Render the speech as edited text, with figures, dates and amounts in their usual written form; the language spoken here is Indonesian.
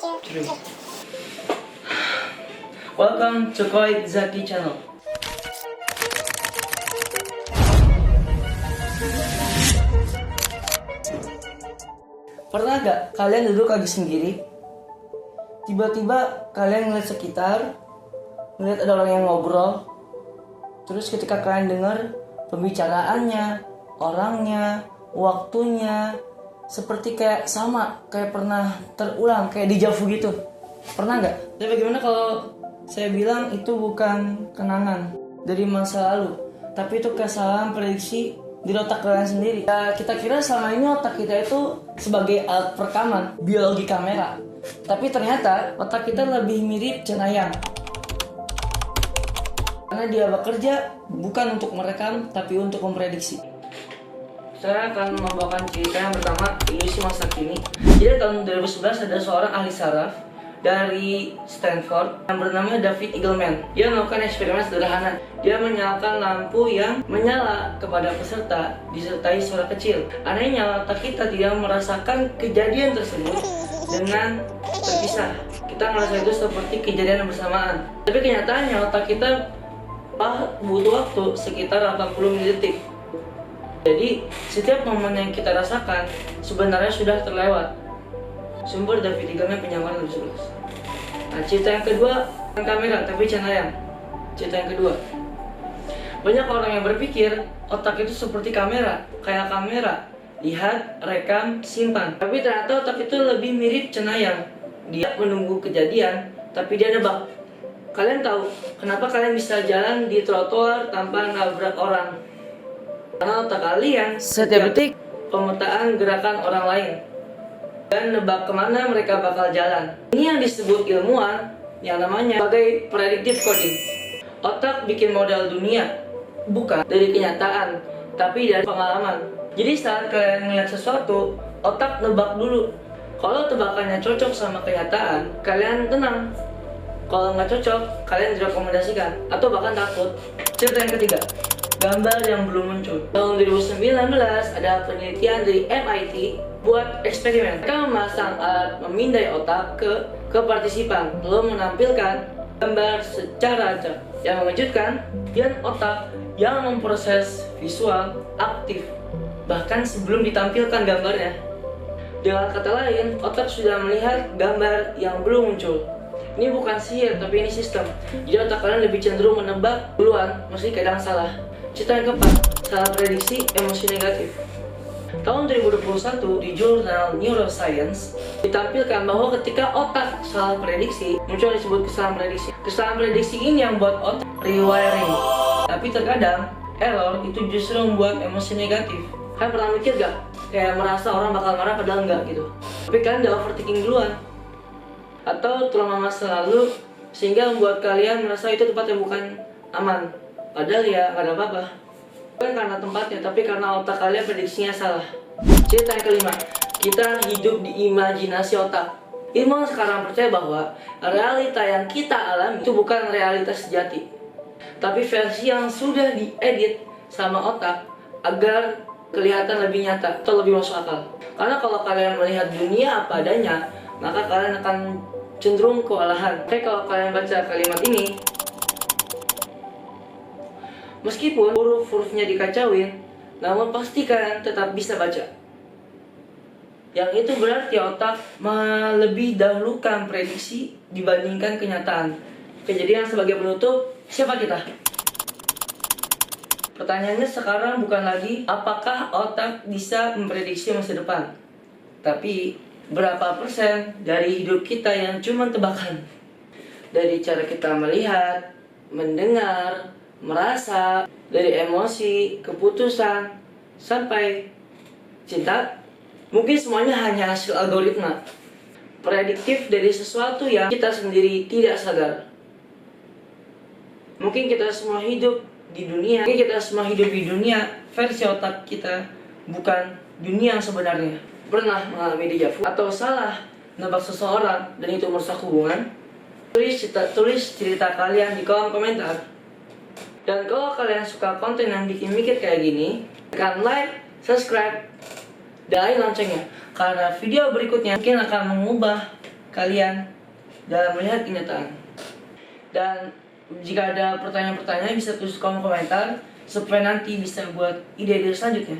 3. Welcome to Koid Zaki Channel. Pernah gak kalian duduk lagi sendiri, tiba-tiba kalian ngeliat sekitar, ngeliat ada orang yang ngobrol, terus ketika kalian dengar pembicaraannya, orangnya, waktunya, seperti kayak sama, kayak pernah terulang, kayak dejavu gitu. Pernah nggak? Tapi bagaimana kalau saya bilang itu bukan kenangan dari masa lalu, tapi itu kesalahan prediksi di otak kalian sendiri. Ya, kita kira selama ini otak kita itu sebagai alat perekaman, biologi kamera. Tapi ternyata otak kita lebih mirip cenayang. Karena dia bekerja bukan untuk merekam, tapi untuk memprediksi. Saya akan membawakan cerita yang pertama, ilusi masa kini. Jadi tahun 2011 ada seorang ahli saraf dari Stanford yang bernama David Eagleman. Dia melakukan eksperimen sederhana. Dia menyalakan lampu yang menyala kepada peserta disertai suara kecil. Anehnya otak kita tidak merasakan kejadian tersebut dengan terpisah. Kita merasa itu seperti kejadian yang bersamaan. Tapi kenyataannya otak kita butuh waktu sekitar 80 detik. Jadi, setiap momen yang kita rasakan sebenarnya sudah terlewat. Sumber David Eagleman penyamaan 2011. Nah, cerita yang kedua, bukan kamera tapi cenayang. Cerita yang kedua. Banyak orang yang berpikir otak itu seperti kamera, kayak kamera. Lihat, rekam, simpan. Tapi ternyata otak itu lebih mirip cenayang. Dia menunggu kejadian, tapi dia nebak. Kalian tahu kenapa kalian bisa jalan di trotoar tanpa nabrak orang? Karena otak kalian setiap detik pemetaan gerakan orang lain dan nebak kemana mereka bakal jalan. Ini yang disebut ilmuwan yang namanya sebagai predictive coding. Otak bikin model dunia bukan dari kenyataan, tapi dari pengalaman. Jadi saat kalian melihat sesuatu, otak nebak dulu. Kalau tebakannya cocok sama kenyataan, kalian tenang. Kalau nggak cocok, kalian direkomendasikan atau bahkan takut. Cerita yang ketiga, gambar yang belum muncul. Tahun 2019 ada penelitian dari MIT buat eksperimen. Mereka memasang alat memindai otak ke partisipan, lalu menampilkan gambar secara acak. Yang mengejutkan, dan otak yang memproses visual aktif bahkan sebelum ditampilkan gambarnya. Dengan kata lain, otak sudah melihat gambar yang belum muncul. Ini bukan sihir, tapi ini sistem. Jadi otak kalian lebih cenderung menebak duluan, meski kadang salah. Cerita yang keempat, salah prediksi emosi negatif. Tahun 2021 di jurnal Neuroscience ditampilkan bahwa ketika otak salah prediksi, muncul disebut kesalahan prediksi. Kesalahan prediksi ini yang buat otak rewiring. Tapi terkadang error itu justru membuat emosi negatif. Kalian pernah mikir gak? Kayak merasa orang bakal marah padahal enggak gitu. Tapi kalian udah overthinking duluan. Atau trauma masa lalu sehingga membuat kalian merasa itu tempat yang bukan aman. Padahal ya gak ada apa-apa. Bukan karena tempatnya, tapi karena otak kalian prediksinya salah. Cerita yang kelima, kita hidup di imajinasi otak. Ilmuwan sekarang percaya bahwa realita yang kita alami itu bukan realitas sejati, tapi versi yang sudah diedit sama otak agar kelihatan lebih nyata atau lebih masuk akal. Karena kalau kalian melihat dunia apa adanya, maka kalian akan cenderung kewalahan. Tapi kalau kalian baca kalimat ini, meskipun huruf-hurufnya dikacauin, namun pasti kalian tetap bisa baca. Yang itu berarti otak lebih dahulukan prediksi dibandingkan kenyataan. Kejadian sebagai penutup, siapa kita? Pertanyaannya sekarang bukan lagi apakah otak bisa memprediksi masa depan, tapi berapa persen dari hidup kita yang cuma tebakan. Dari cara kita melihat, mendengar, merasa, dari emosi, keputusan, sampai cinta, mungkin semuanya hanya hasil algoritma prediktif dari sesuatu yang kita sendiri tidak sadar. Mungkin kita semua hidup di dunia, versi otak kita bukan dunia yang sebenarnya. Pernah mengalami dejavu atau salah nebak seseorang dan itu merusak hubungan? Tulis cerita kalian di kolom komentar. Dan kalau kalian suka konten yang bikin mikir kayak gini, tekan like, subscribe, dan loncengnya. Karena video berikutnya mungkin akan mengubah kalian dalam melihat kenyataan. Dan jika ada pertanyaan-pertanyaan bisa tulis kolom komentar supaya nanti bisa buat ide-ide selanjutnya.